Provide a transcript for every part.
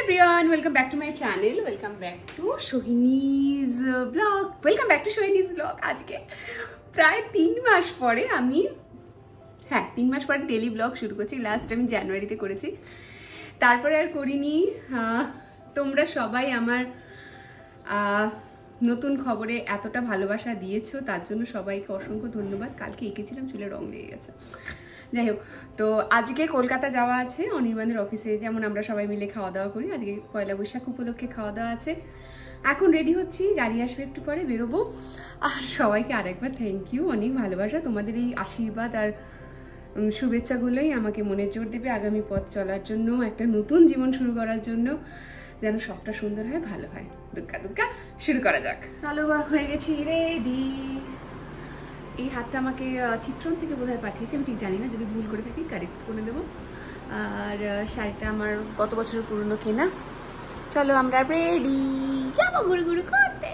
everyone, welcome back to my channel. Welcome back to Sohini's vlog. Welcome back to Sohini's vlog. আজকে প্রায় 3 মাস পরে আমি 3 মাস পরে daily blog শুরু করছি। লাস্ট আমি জানুয়ারিতে করেছি, তারপরে আর করিনি। তোমরা সবাই আমার নতুন খবরে এতটা ভালোবাসা দিয়েছো, তার জন্য সবাইকে অসংখ্য ধন্যবাদ। কালকে এঁকেছিলাম, চুলে রং লেগে গেছে। যাই হোক, তো আজকে কলকাতা যাওয়া আছে অনির্বাণের অফিসে, যেমন আমরা সবাই মিলে খাওয়া দাওয়া করি। আজকে পয়লা বৈশাখ উপলক্ষে খাওয়া দাওয়া আছে। এখন রেডি হচ্ছি, গাড়ি আসবে একটু পরে, বেরোবো। আর সবাইকে আরেকবার থ্যাংক ইউ, অনেক ভালোবাসা। তোমাদের এই আশীর্বাদ আর শুভেচ্ছাগুলোই আমাকে মনে জোর দেবে আগামী পথ চলার জন্য, একটা নতুন জীবন শুরু করার জন্য, যেন সবটা সুন্দর হয়, ভালো হয়। দুগ্গা শুরু করা যাক। চলো, হয়ে গেছি রেডি। এই হাতটা আমাকে চিত্রণ থেকে বোধহয় পাঠিয়েছে, আমি ঠিক জানি না, যদি ভুল করে থাকি কারেক্ট করে দেবো। আর শাড়িটা আমার গত বছরের পুরনো কেনা। চলো আমরা রেডি, যাবো ঘুরে ঘুরে করতে।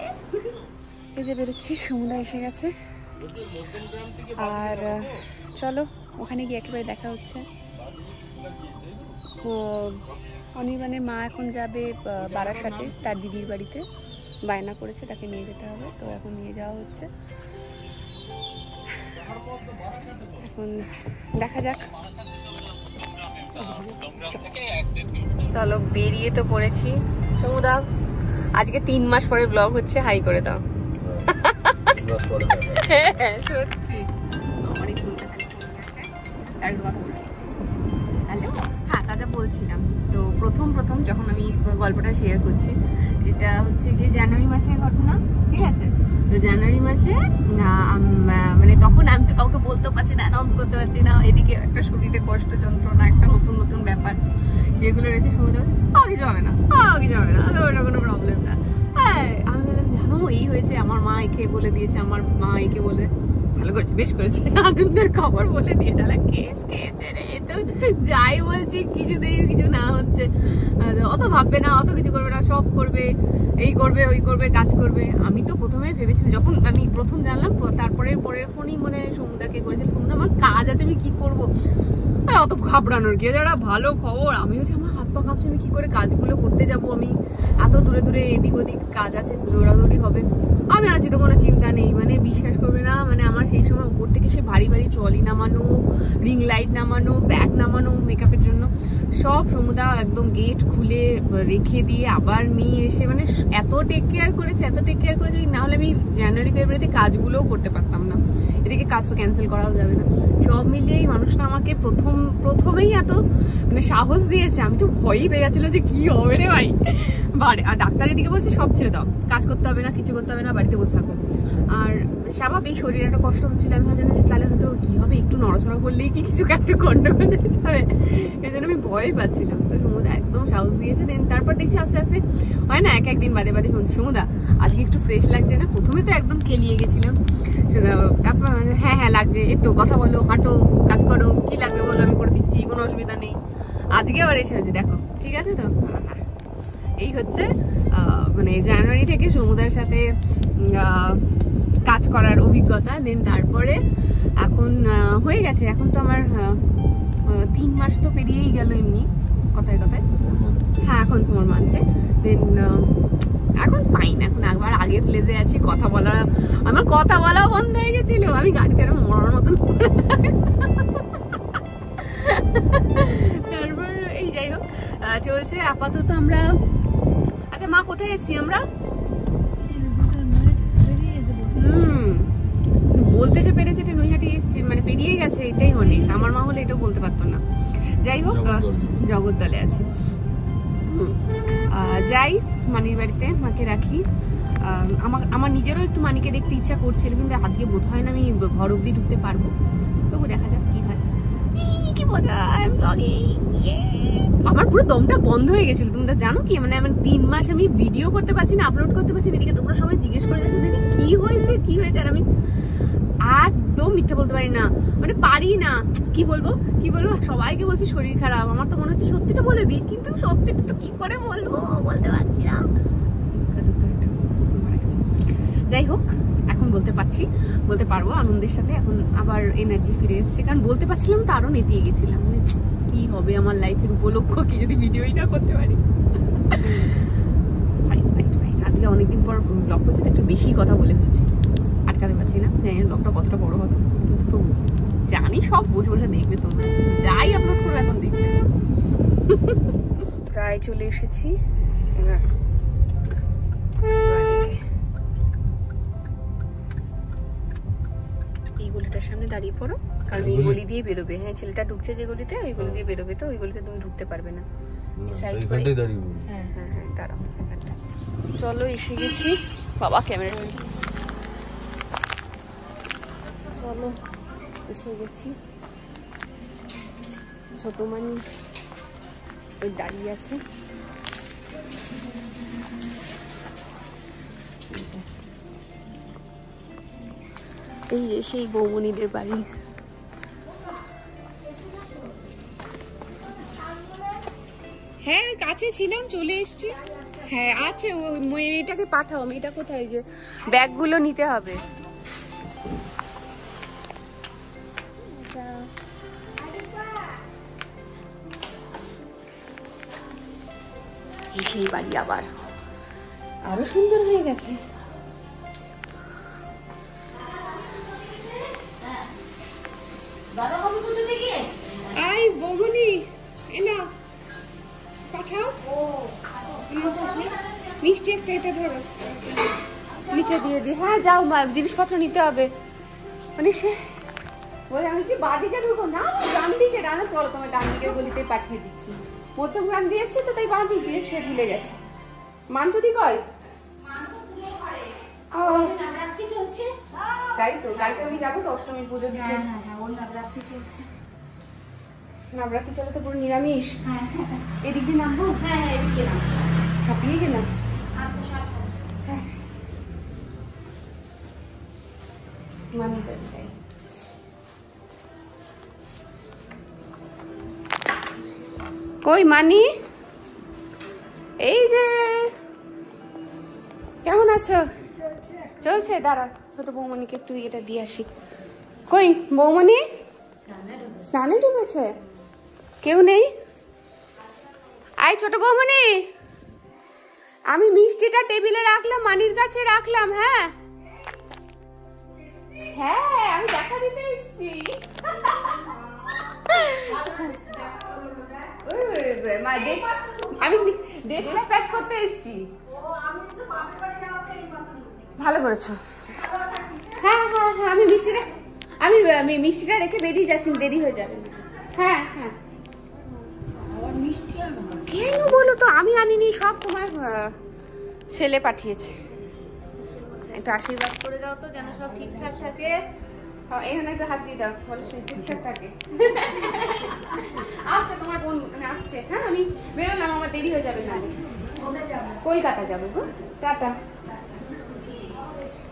এই যে বেরোচ্ছি, সমুদ্র এসে গেছে। আর চলো ওখানে গিয়ে একেবারে দেখা হচ্ছে। অনির্বাণের মা এখন যাবে বারাসাতে, তার দিদির বাড়িতে বায়না করেছে, তাকে নিয়ে যেতে হবে। তো এখন নিয়ে যাওয়া হচ্ছে। এখন দেখা যাক। চলো বেরিয়ে তো পড়েছি। সমুদা, আজকে 3 মাস পরে ব্লগ হচ্ছে, হাই করে দাও। হ্যাঁ সত্যি, আমারই ফোনটা খালি ফোন আসে। আর একটু কথা বলি। হ্যালো, হ্যাঁ তাজা বলছিলাম। তো প্রথম যখন আমি গল্পটা শেয়ার করছি, এটা হচ্ছে গিয়ে জানুয়ারি মাসের ঘটনা, ঠিক আছে? তো জানুয়ারি মাসে মানে তখন আমি তো কাউকে বলতেও পারছি না, অ্যানাউন্স করতে পারছি না। এদিকে একটা শরীরে কষ্ট যন্ত্রণা, একটা নতুন ব্যাপার, সেগুলো রয়েছে। সমুদ্র কিছু হবে না, কিছু হবে না, ওটা কোনো প্রবলেম না। হ্যাঁ, আমি বললাম জানো এই হয়েছে, আমার মা একে বলে দিয়েছে, আমার মা একে বলে, ভালো করেছে, বেশ করেছে, আনন্দের খবর বলে দিয়ে চালা কেস খেয়েছে রে। তো যাই বলছি, কিছুতেই কিছু না হচ্ছে, অত ভাববে না, অত কিছু করবে না, সব করবে, এই করবে ওই করবে, কাজ করবে। আমি তো প্রথমে ভেবেছিলাম, যখন আমি প্রথম জানলাম, তারপরে পরের ফোনই মনে সমুদাকে করেছিল, সমুদা আমার কাজ আছে, আমি কি করবো? অত ঘাবড়ানোর কি, যারা ভালো খবর। আমি হচ্ছে আমার হাত পা কাঁপছে, আমি কি করে কাজগুলো করতে যাবো? আমি এত দূরে এদিক ওদিক কাজ আছে, দৌড়াদৌড়ি হবে। আমি আছি তো, কোনো চিন্তা নেই। মানে বিশ্বাস করবে না, মানে আমার সেই সময় উপর থেকে সে ভারী ট্রলি নামানো, রিং লাইট নামানো, ব্যাগ নামানো মেকআপের জন্য, সব সমুদা একদম গেট খুলে রেখে দিয়ে আবার নিয়ে এসে, মানে এত টেক কেয়ার করেছে, না হলে আমি জানুয়ারি ফেব্রুয়ারিতে কাজগুলোও করতে পারতাম না। এদিকে কাজ তো ক্যান্সেল করাও যাবে না। সব মিলিয়ে এই মানুষটা আমাকে প্রথমেই এত মানে সাহস দিয়েছে। আমি তো ভয়ই পেয়ে গেছিল যে কি হবে রে ভাই। আর ডাক্তার এদিকে বলছে সব ছেড়ে দাও, কাজ করতে হবে না, কিছু করতে হবে না, বাড়িতে বসে থাকো। আর স্বাভাবিক শরীরে একটা কষ্ট হচ্ছিল। আমি ভাবছিলাম যে তাহলে হয়তো কি হবে, একটু নড়াচড়া করলেই কি কিছু একটা গন্ডগোল হয়ে যাবে, এই জন্য আমি ভয়ই পাচ্ছিলাম। তো সমুদা একদম সাহস দিয়েছে। দেন তারপর দেখছি আস্তে আস্তে হয় না, একদিন বাদে সমুদা আজকে একটু ফ্রেশ লাগছে না? প্রথমে তো একদম কেলিয়ে গেছিলাম। তারপর হ্যাঁ লাগছে, এই তো কথা বলো, হাঁটো, কাজ করো, কি লাগবে বলো, আমি করে দিচ্ছি, কোনো অসুবিধা নেই। আজকে আবার এসে হয়েছে, দেখো ঠিক আছে তো। হ্যাঁ, এই হচ্ছে মানে জানুয়ারি থেকে সমুদার সাথে কাজ করার অভিজ্ঞতা। দেন তারপরে এখন হয়ে গেছে, এখন তো আমার 3 মাস তো পেরিয়েই গেল এমনি কথায়। হ্যাঁ, এখন তোমার মানতে। দেন এখন ফাইন, এখন একবার আগের প্লেসে আছি। আমার কথা বলাও বন্ধ হয়ে গেছিল, আমি গাড়িতে এরকম মরার মতন। তারপর এই যাই হোক চলছে আপাতত। আমরা আচ্ছা মা কোথায় এসেছি আমরা? বলতে যে পেরেছে এটা নৈহাটি এসেছি, মানে পেরিয়ে গেছে, এটাই অনেক। আমার মা হলে এটাও বলতে পারতো না। যাই হোক, জগদ্দলে আছি। যাই মানির বাড়িতে, মাকে রাখি। আমার নিজেরও একটু মানিকে দেখতে ইচ্ছা করছিল, কিন্তু আজকে বোধ হয় না আমি ঘর অব্দি ঢুকতে পারবো। তবু দেখা যাক কি হয়। কি মজা, আমার পুরো দমটা বন্ধ হয়ে গেছিল। তোমরা জানো কি, মানে আমার 3 মাস আমি ভিডিও করতে পারছি না, আপলোড করতে পারছি না। এদিকে তোমরা সবাই জিজ্ঞেস করে যাচ্ছে দেখি কি হয়েছে। আর আমি একদম মিথ্যে বলতে পারি না, মানে পারি না। কি বলবো, সবাইকে বলছি শরীর খারাপ। আমার তো মনে হচ্ছে সত্যিটা বলে দিই, কিন্তু সত্যিটা তো কি করে বলবো, বলতে পারছি না। যাই হোক, এখন বলতে পারবো আনন্দের সাথে। এখন আবার এনার্জি ফিরে এসছে, কারণ বলতে পারছিলাম তো আরো নেতিয়ে গেছিলাম। মানে কি হবে আমার লাইফের উপলক্ষ কি যদি ভিডিওই না করতে পারি। অনেকদিন পর ব্লগ করছি তো একটু বেশি কথা বলে ফেলছি, আটকাতে পারছি না। জানি না ব্লগটা কতটা বড় হবে, কিন্তু তো জানি সব বসে বসে দেখবে তোমরা, যাই আপলোড করবো এখন দেখবে। প্রায় চলে এসেছি। এবার এই গলিটার সামনে দাঁড়িয়ে পড়ো, কারণ এই গলি দিয়ে বেরোবে। হ্যাঁ, ছেলেটা ঢুকছে যে গলিতে, ওই গলি দিয়ে বেরোবে, তো ওই গলিতে তুমি ঢুকতে পারবে না। এই সাইড করে হ্যাঁ হ্যাঁ হ্যাঁ, দাঁড়াও এখানটা। চলো এসে গেছি। বাবা ক্যামেরা, চলো এসে গেছি। ছোট মানি ওই দাঁড়িয়ে আছে। এই যে সেই বৌমনিদের বাড়ি। হ্যাঁ কাছে ছিলাম, চলে এসেছি। হ্যাঁ আছে, ওই মেয়েটাকে পাঠাও। মেয়েটা কোথায়? যে ব্যাগগুলো নিতে হবে। সেই বাড়ি আবার আরো সুন্দর হয়ে গেছে। আই বৌমনি, এনা পাঠাও মিষ্টি একটা, এটা ধরো, নিচে দিয়ে দি। হ্যাঁ যাও, জিনিসপত্র নিতে হবে। মানে সে বলে আমি যে বাদিকে ঢুকো না, ডান দিকে। ডানা চলো, তোমার ডান দিকে গলিতে পাঠিয়ে দিচ্ছি। মধ্যমগ্রাম দিয়ে এসছি তো, তাই বাঁ দিক দিয়ে সে ভুলে গেছে। মান্তুদি কয়? তাই তো, কালকে আমি যাবো তো অষ্টমীর পুজো দিতে। নবরাত্রি চলছে। নবরাত্রি চলে তো পুরো নিরামিষ। এদিক দিয়ে নামবো? হ্যাঁ এদিকে নাম, ছাপিয়ে গেলাম। মামির কাছে যাই। কই মানি? এই যে, কেমন আছো? চলছে, দাঁড়া ছোট বৌমনিকে একটু এটা দিয়ে আসি। কই বৌমনি? স্নানে ঢুকেছে, কেউ নেই। আই ছোট বৌমনি, আমি মিষ্টিটা টেবিলে রাখলাম, মানির কাছে রাখলাম। হ্যাঁ হ্যাঁ, আমি দেখা দিতে এসেছি। আমি ডেস্ক করতে এসেছি। ভালো করেছো। হ্যাঁ হ্যাঁ হ্যাঁ, আমি মিষ্টিটা রেখে বেরিয়ে যাচ্ছি, দেরি হয়ে যাবে। হ্যাঁ হ্যাঁ, কেন বলো তো? আমি আনিনি, সব তোমার ছেলে পাঠিয়েছে। একটা আশীর্বাদ করে দাও তো, যেন সব ঠিকঠাক থাকে। এখানে একটা হাত দিয়ে দাও, বলে ঠিকঠাক থাকে। আসছে তোমার বোন, আসছে। হ্যাঁ আমি বেরোলাম, আমার দেরি হয়ে যাবে না। কলকাতা যাবো গো, টাটা।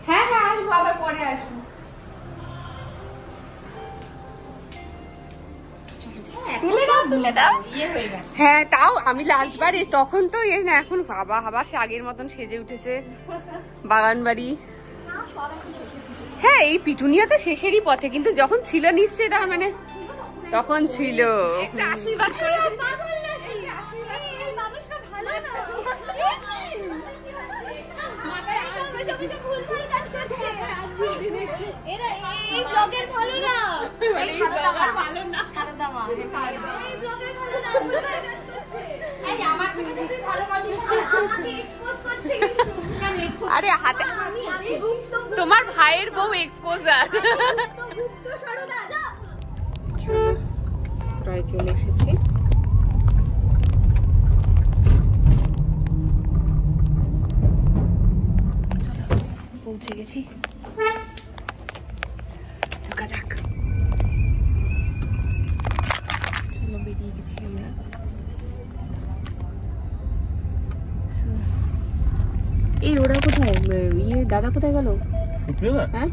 হ্যাঁ হ্যাঁ আসবো, আবার পরে আসবো। হ্যাঁ তাও আমি লাস্ট বার তখন তো এখন বাবা আবার সে আগের মতন সেজে উঠেছে। বাগান বাড়ি, হ্যাঁ এই পিটুনিয়া তো শেষেরই পথে, কিন্তু যখন ছিল নিশ্চয়ই, তার মানে তখন ছিল। আশীর্বাদ করে আরে হাতে তোমার ভাইয়ের বউ এক্সপোজার। প্রায় চলে এসেছি। পৌঁছে গেছি, ঢোকা যাক। চলো বেরিয়ে গেছি আমরা। এই ওরা কোথায়? দাদা কোথায় গেল? হ্যাঁ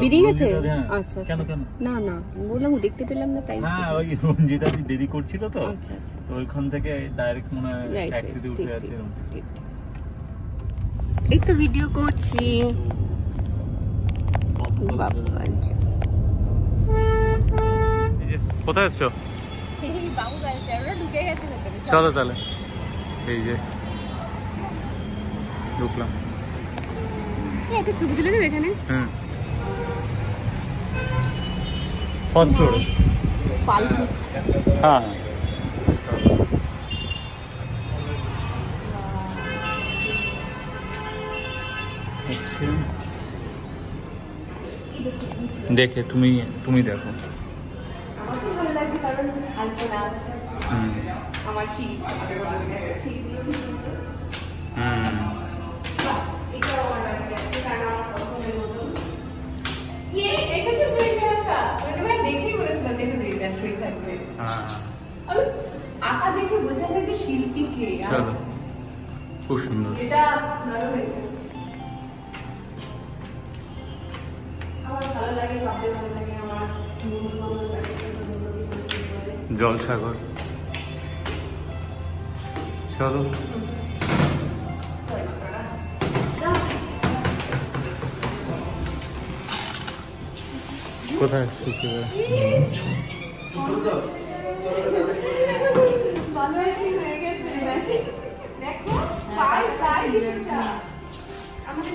বেরিয়ে গেছে। আচ্ছা না না বললাম, দেখতে পেলাম না তাই। হ্যাঁ ওই রঞ্জিতা দেরি করছিল তো, আচ্ছা আচ্ছা, তো ওইখান থেকে ডাইরেক্ট মনে হয় ট্যাক্সিতে উঠে আছে। এই তো ভিডিও করছি। কোথায় এসছো? চলো তাহলে। এই যে ঢুকলাম। একটা ছবি তুলে দেবে এখানে? First floor. হ্যাঁ দেখে তুমি দেখো। আমার খুব ভালো লাগছে কারণ আলপনা আছে। আমার শীত শীতগুলো এটাও আমার বাড়িতে আছে কারণ আমার পছন্দের মতো। দেখেই বলেছিলাম দেখে দিই ব্যবসায়ী থাকবে। আঁকা দেখে বোঝা যায় যে শিল্পী কে। চলো, খুব সুন্দর। এটা ভালো হয়েছে। আমার ভালো লাগে, ভাবতে ভালো লাগে। আমার জলসাগর। চলো কোথায় শিখে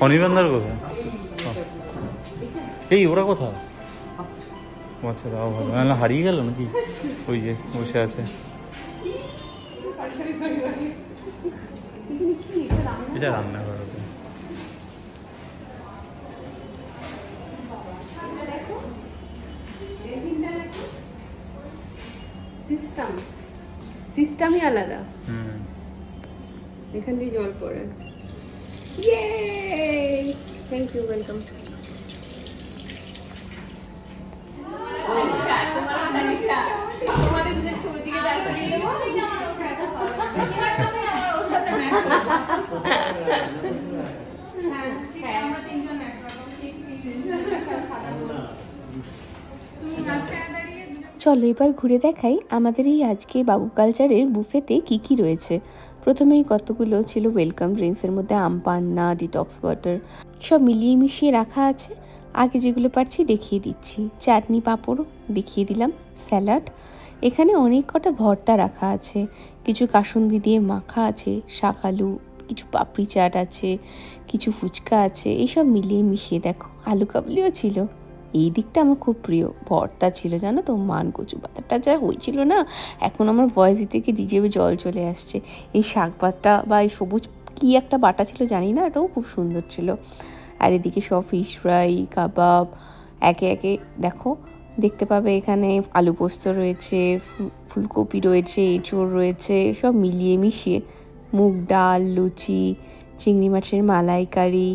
অনির্বাণদার কোথায়? এই ওরা কোথায়? আচ্ছা তাও ভালো, নাহলে হারিয়ে গেল নাকি? ওই যে বসে আছে। এটা রান্নাঘর। সিস্টেমই আলাদা। এখান দিয়ে জল পড়ে। ইয়ে, থ্যাংক ইউ, ওয়েলকাম। তোমাদের দুজনকে ওইদিকে দাঁড়িয়ে দিয়ে দেবো। চলো এবার ঘুরে দেখাই আমাদের এই আজকে বাবু কালচারের বুফেতে কি কি রয়েছে। প্রথমেই কতগুলো ছিল ওয়েলকাম ড্রিঙ্কসের মধ্যে আম পান্না, ডিটক্স ওয়াটার সব মিলিয়ে মিশিয়ে রাখা আছে। আগে যেগুলো পারছি দেখিয়ে দিচ্ছি। চাটনি পাঁপড়ও দেখিয়ে দিলাম, স্যালাড, এখানে অনেক কটা ভর্তা রাখা আছে, কিছু কাসুন্দি দিয়ে মাখা আছে, শাক আলু, কিছু পাপড়ি চাট আছে, কিছু ফুচকা আছে, এইসব মিলিয়ে মিশিয়ে দেখো আলু কাবলিও ছিল। এই দিকটা আমার খুব প্রিয়। ভর্তা ছিল জানো তো, মান কচু পাতাটা যা হয়েছিল না, এখন আমার ভয়েস থেকে জিজেবে জল চলে আসছে। এই শাক পাতা বা এই সবুজ কি একটা বাটা ছিল জানি না, এটাও খুব সুন্দর ছিল। আর এদিকে সব ফিশ ফ্রাই, কাবাব, একে একে দেখো দেখতে পাবে। এখানে আলু পোস্ত রয়েছে, ফুলকপি রয়েছে, এঁচোড় রয়েছে, সব মিলিয়ে মিশিয়ে মুগ ডাল, লুচি, চিংড়ি মাছের মালাইকারি।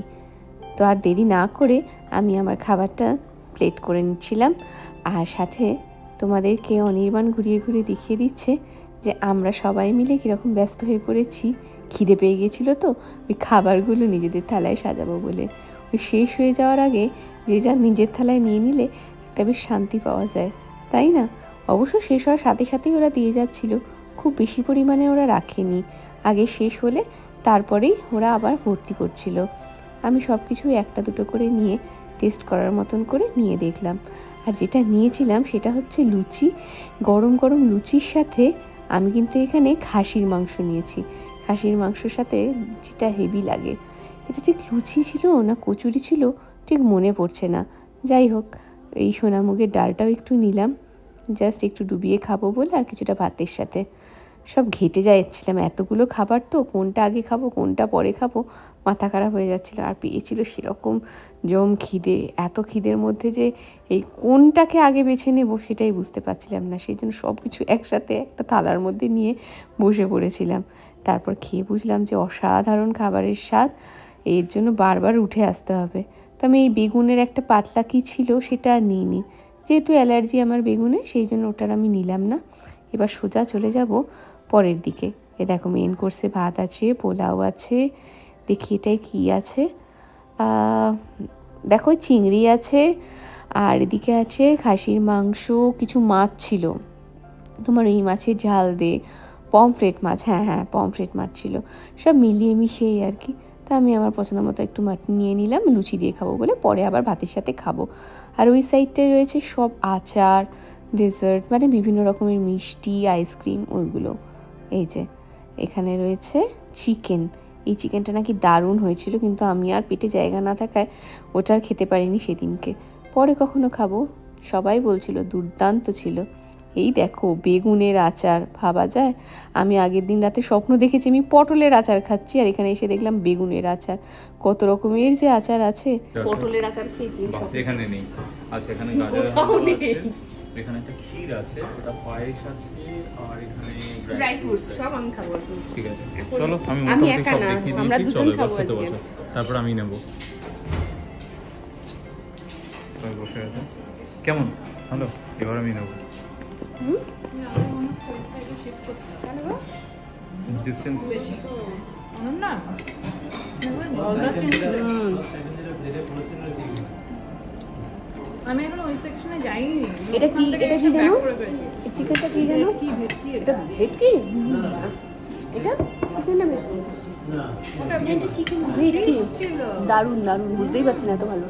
তো আর দেরি না করে আমি আমার খাবারটা প্লেট করে নিচ্ছিলাম। আর সাথে তোমাদেরকে অনির্বাণ ঘুরিয়ে ঘুরিয়ে দেখিয়ে দিচ্ছে যে আমরা সবাই মিলে কীরকম ব্যস্ত হয়ে পড়েছি। খিদে পেয়ে গিয়েছিলো তো ওই খাবারগুলো নিজেদের থালায় সাজাবো বলে। ওই শেষ হয়ে যাওয়ার আগে যে যা নিজের থালায় নিয়ে নিলে একটা বেশ শান্তি পাওয়া যায়, তাই না? অবশ্য শেষ হওয়ার সাথে সাথেই ওরা দিয়ে যাচ্ছিল, খুব বেশি পরিমাণে ওরা রাখেনি। আগে শেষ হলে তারপরেই ওরা আবার ভর্তি করছিল। আমি সব কিছু একটা দুটো করে নিয়ে টেস্ট করার মতন করে নিয়ে দেখলাম। আর যেটা নিয়েছিলাম সেটা হচ্ছে লুচি। গরম গরম লুচির সাথে আমি কিন্তু এখানে খাসির মাংস নিয়েছি। খাসির মাংসর সাথে লুচিটা হেভি লাগে। এটা ঠিক লুচি ছিল না কচুরি ছিল ঠিক মনে পড়ছে না। যাই হোক, এই সোনামুগের ডালটাও একটু নিলাম, জাস্ট একটু ডুবিয়ে খাবো বলে, আর কিছুটা ভাতের সাথে। সব ঘেটে যাচ্ছিলাম, এতগুলো খাবার তো কোনটা আগে খাবো কোনটা পরে খাবো মাথা খারাপ হয়ে যাচ্ছিলো। আর পেয়েছিল সেরকম জম খিদে, এত খিদের মধ্যে যে এই কোনটাকে আগে বেছে নেব সেটাই বুঝতে পারছিলাম না। সেই জন্য সব কিছু একসাথে একটা থালার মধ্যে নিয়ে বসে পড়েছিলাম। তারপর খেয়ে বুঝলাম যে অসাধারণ খাবারের স্বাদ, এর জন্য বারবার উঠে আসতে হবে। তো আমি এই বেগুনের একটা পাতলা কি ছিল সেটা নিইনি, যেহেতু অ্যালার্জি আমার বেগুনে, সেই জন্য ওটার আমি নিলাম না। এবার সোজা চলে যাব পরের দিকে। এ দেখো মেন কোর্সে ভাত আছে, পোলাও আছে, দেখি এটাই কী আছে, দেখো চিংড়ি আছে, আর এদিকে আছে খাসির মাংস, কিছু মাছ ছিল তোমার এই মাছের ঝাল দে, পমফ্রেট মাছ, হ্যাঁ পমফ্রেট মাছ ছিল, সব মিলিয়ে মিশিয়েই আর কি। তা আমি আমার পছন্দ মতো একটু মাটন নিয়ে নিলাম, লুচি দিয়ে খাবো বলে, পরে আবার ভাতের সাথে খাবো। আর ওই সাইডটায় রয়েছে সব আচার, ডেজার্ট, মানে বিভিন্ন রকমের মিষ্টি, আইসক্রিম, ওইগুলো। এই যে এখানে রয়েছে চিকেন, এই চিকেনটা নাকি দারুণ হয়েছিল, কিন্তু আমি আর পেটে জায়গা না থাকায় ওটা আর খেতে পারিনি সেদিনকে। পরে কখনো খাবো। সবাই বলছিল দুর্দান্ত ছিল। এই দেখো বেগুনের আচার, ভাবা যায়? আমি আগের দিন রাতে স্বপ্ন দেখেছি আমি পটলের আচার খাচ্ছি, আর এখানে এসে দেখলাম বেগুনের আচার। কত রকমের যে আচার আছে। পটলের আচার খেয়েছি, এখানে নেই। আচ্ছা, এখানে গাজর আছে, এখানে একটা ক্ষীর আছে, ওটা পায়েস আছে, আর এখানে ড্রাই ফ্রুটস সব আমি খাবো। ঠিক আছে, চলো আমি একা না, আমরা দুজন খাবো আজকে। তারপর আমি নেব। বসে আছে কেমন? হ্যালো, এবার আমি নেব। ডিসটেন্স বেশি না। আমি এখন ওই সেকশনে যাইনি। এটা কি জানো? এই চিকেনটা কি জানো? কি ভেটকি? এটা ভেটকি? এটা চিকেন না ভেটকি? না, এটা চিকেন ভেটকি ছিল। দারুণ দারুণ, বুঝতেই পারছি না এত ভালো।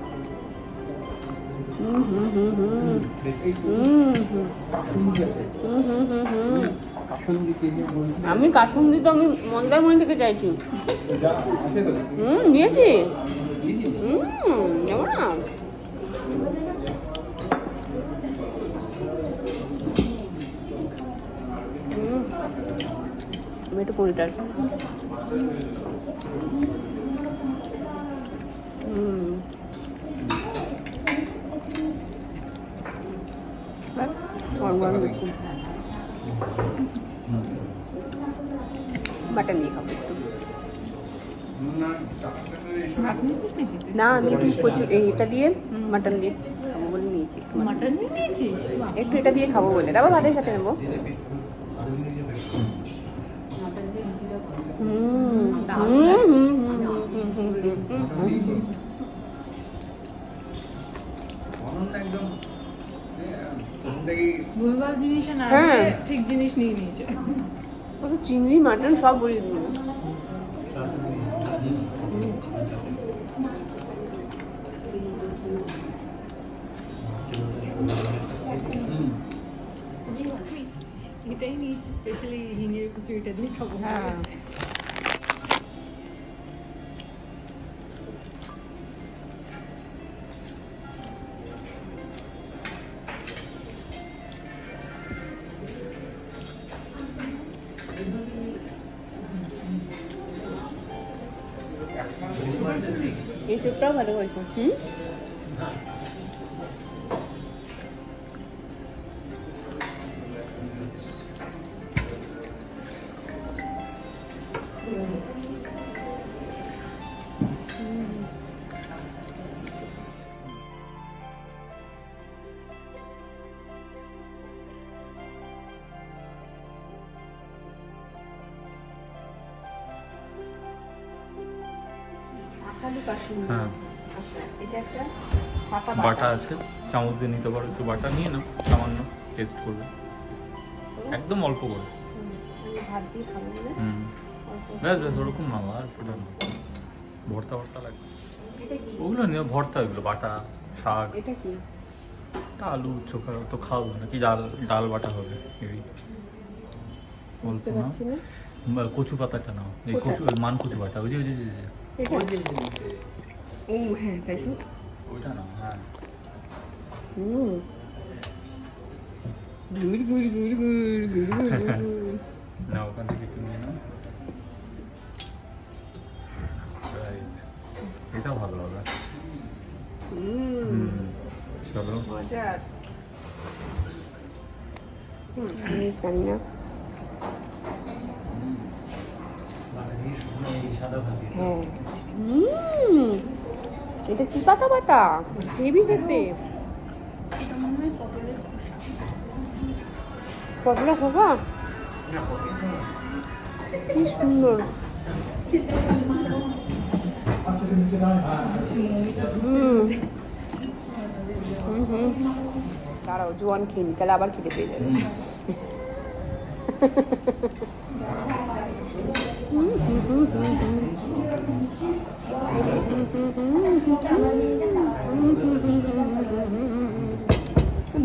আমি কাসুন্দি তো আমি মন্দারমণি থেকে চাইছি। নিয়েছি। নেব না? আমি একটু পনিরটার মাটন দিয়ে খাবো একটু। না, আমি একটু এটা দিয়ে মাটন দিয়ে খাবো বলে নিয়েছি। মাটন নিয়েছিস? একটু এটা দিয়ে খাবো বলে, তারপর ভাতের সাথে নেবো। ভুলভাল জিনিস না, ঠিক জিনিস নিয়ে নিয়েছে। চিংড়ি মাটন সব বলে দিল। এটাই নিয়েছি, স্পেশালি হিঙের কুচি, এটা দিয়ে খাবো। হ্যাঁ, এই চুপটাও ভালো হয়েছে। হ্যাঁ, বাটা আছে, চামচ দিয়ে নিতে পারো। একটু বাটা নিয়ে নাও, সামান্য টেস্ট করবে, একদম অল্প করে। ব্যাস ব্যাস, ওরকম না, আর ভর্তা ভর্তা লাগবে। ওগুলো নিয়ে ভর্তা, ওইগুলো বাটা শাক, আলু চোখা তো খাওয়া নাকি, ডাল বাটা হবে। কচু পাতাটা নাও, এই কচু মান কচু বাটা, ওই যে তাই তো ওইটা না। হ্যাঁ, না ওখান থেকে একটু নিয়ে নাও। এটা ভালো হবে। চলো, জানি না। হ্যাঁ, এটা কি পাতা বাটা, হেভি খেতে। পটলা খোকা কি সুন্দর। দাঁড়াও, জোয়ান খেয়ে নি, তাহলে আবার খেতে পেয়ে যাবে।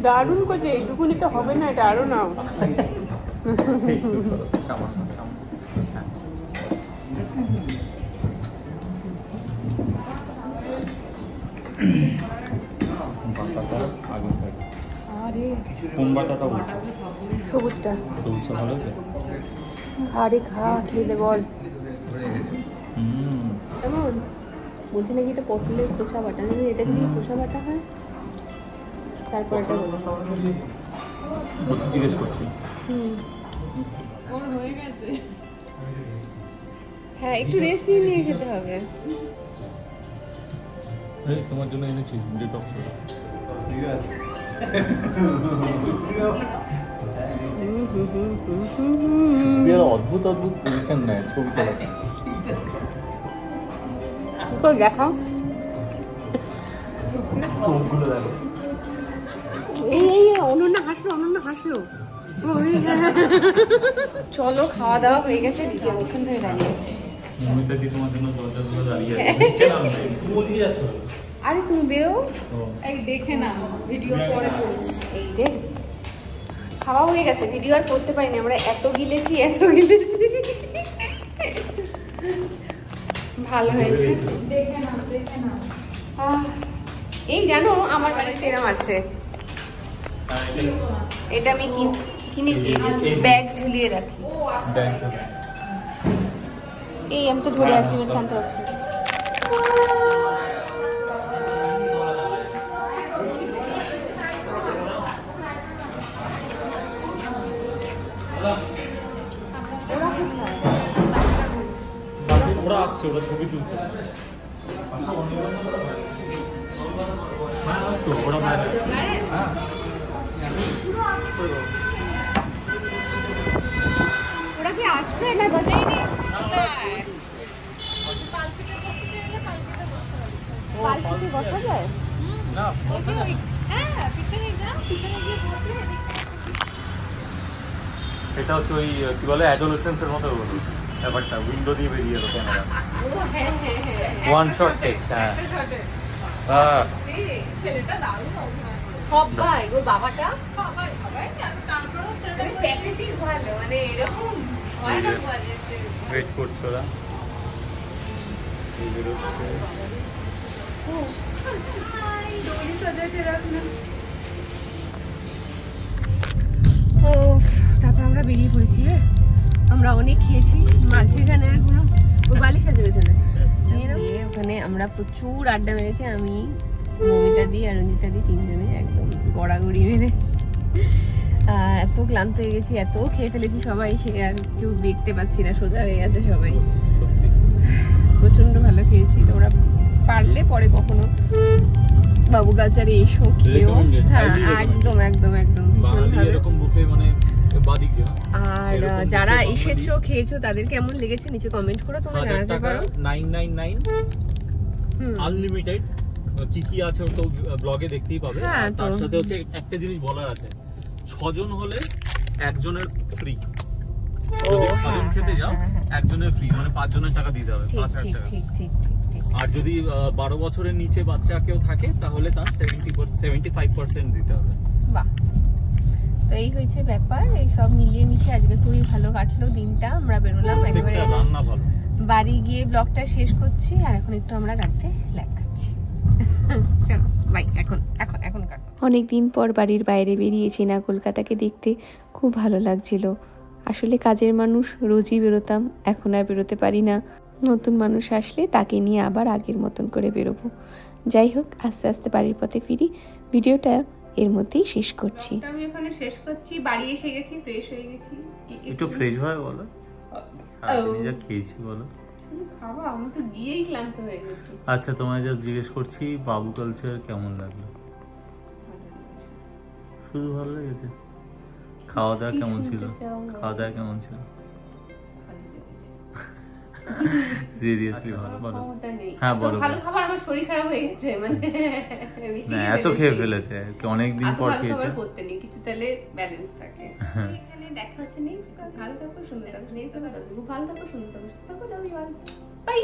দারুণ করছে, এইটুকুনি তো হবে না, এটা আরো নাও। কোন বাটাটা বলছো? সবুজটা। সবুজটা ভালো আছে? খা রে খা, খেলে বল কেমন। বলছি নাকি এটা পটলের খোসা বাটা, নাকি এটা যদি খোসা বাটা হয় তারপর এটা জিজ্ঞেস করছি। ওর হয়ে গেছে। হ্যাঁ একটু রেস্ট নিয়ে খেতে হবে। এই তোমার জন্য এনেছি ডিটক্স ওয়াটার। ঠিক আছে। অদ্ভুত অদ্ভুত পজিশন নেয় ছবি তোলাতে। তো দেখাও চোখগুলো দেখো। এই অনন্যা হাসলো। চলো খাওয়া দাওয়া হয়ে গেছে, দিদি অনেকক্ষণ ধরে দাঁড়িয়ে আছে। তোমার জন্য দরজা ধরে দাঁড়িয়ে আছে। আরে তুমি বেরো, এই দেখে না ভিডিও পরে করছি। এই রে খাওয়া হয়ে গেছে, ভিডিও আর করতে পারিনি, আমরা এত গিলেছি। ভালো হয়েছে। দেখে না এই জানো আমার বাড়িতে এরম আছে, এটা আমি কিনেছি, ব্যাগ ঝুলিয়ে রাখি। এই আমি তো ধরে আছি, আমি টানতে পারছি না। ওরা আসছে, ওরা ছবি তুলছে। ওরা কি আসবে না? পালকিতে বসা যায় না, এটা হচ্ছে ওই কি বলে অ্যাডোলেসেন্সের মতো ব্যাপারটা, উইন্ডো দিয়ে বেরিয়ে এলো ক্যামেরা। One shot take. হ্যাঁ ছেলেটা দারুণ সবাই, ওর বাবাটা সবাই তারপরে প্যাকেটিং ভালো, মানে এরকম হয় না বাজেটে। ওয়েট করছো ওরা, এই বেরোচ্ছে। দড়ি সাজাতে রাখ না। ও তারপর আমরা বেরিয়ে পড়েছি। আমরা অনেক খেয়েছি, মাঝখানে আর কোনো ও বালিশ আছে পেছনে নিয়ে ওখানে আমরা প্রচুর আড্ডা মেরেছি। আমি মমিতা দি আর রঞ্জিতা দি তিনজনে একদম গড়াগড়ি মেরে এত ক্লান্ত হয়ে গেছি, এত খেয়ে ফেলেছি সবাই, সে আর কেউ দেখতে পাচ্ছি না, সোজা হয়ে গেছে সবাই। প্রচন্ড ভালো খেয়েছি। তোমরা পারলে পরে কখনো বাবু কালচারে এসো, খেয়েও। হ্যাঁ একদম ভীষণ ভাবে। আর যারা এসেছো খেয়েছো তাদের কেমন লেগেছে নিচে কমেন্ট করে তোমরা জানাতে পারো। 999 আনলিমিটেড কি কি আছে তো ব্লগে দেখতেই পাবে। তার সাথে হচ্ছে একটা জিনিস বলার আছে, 6 জন হলে একজনের ফ্রি। যদি 6 জন খেতে যাও একজনের ফ্রি, মানে 5 জনের টাকা দিতে হবে, 5000 টাকা। ঠিক। আর যদি 12 বছরের নিচে বাচ্চা কেউ থাকে তাহলে তার 75% দিতে হবে। বাহ, তো এই হয়েছে ব্যাপার। এই সব মিলিয়ে মিশিয়ে আজকে খুবই ভালো কাটলো দিনটা। আমরা বেরোলাম একেবারে, রান্না ভালো। বাড়ি গিয়ে ব্লগটা শেষ করছি, আর এখন একটু আমরা গাড়িতে লাগাচ্ছি। চলো বাই, এখন কাটো। অনেকদিন পর বাড়ির বাইরে বেরিয়েছি না, কলকাতাকে দেখতে খুব ভালো লাগছিল। আসলে কাজের মানুষ, রোজই বেরোতাম, এখন আর বেরোতে পারি না। নতুন মানুষ আসলে তাকে নিয়ে আবার আগের মতন করে বেরোবো। যাই হোক, আস্তে আস্তে বাড়ির পথে ফিরি। ভিডিওটা এর মধ্যেই শেষ করছি। আমি এখানে শেষ করছি, বাড়ি এসে গেছি, ফ্রেশ হয়ে গেছি। একটু ফ্রেশ ভাবে বলো, যা খেয়েছি বলো। খাওয়া আমি তো গিয়েই ক্লান্ত হয়ে গেছি। আচ্ছা তোমায় যা জিজ্ঞেস করছি, বাবু কালচার কেমন লাগলো? শুধু ভালো লেগেছে? খাওয়া দাওয়া কেমন ছিল? সিরিয়াসলি ভালো বলো। হ্যাঁ বলো। ভালো খাবার, আমার শরীর খারাপ হয়ে গেছে, মানে না এত খেয়ে ফেলেছে অনেক দিন পর খেয়েছে। করতে নেই কিছু, তাহলে ব্যালেন্স থাকে। এখানে দেখা হচ্ছে নেক্সট। ভালো থাকো, সুন্দর থাকো, নেক্সট ভালো থাকো, সুন্দর থাকো, সুস্থ থাকো, লাভ ইউ অল, বাই।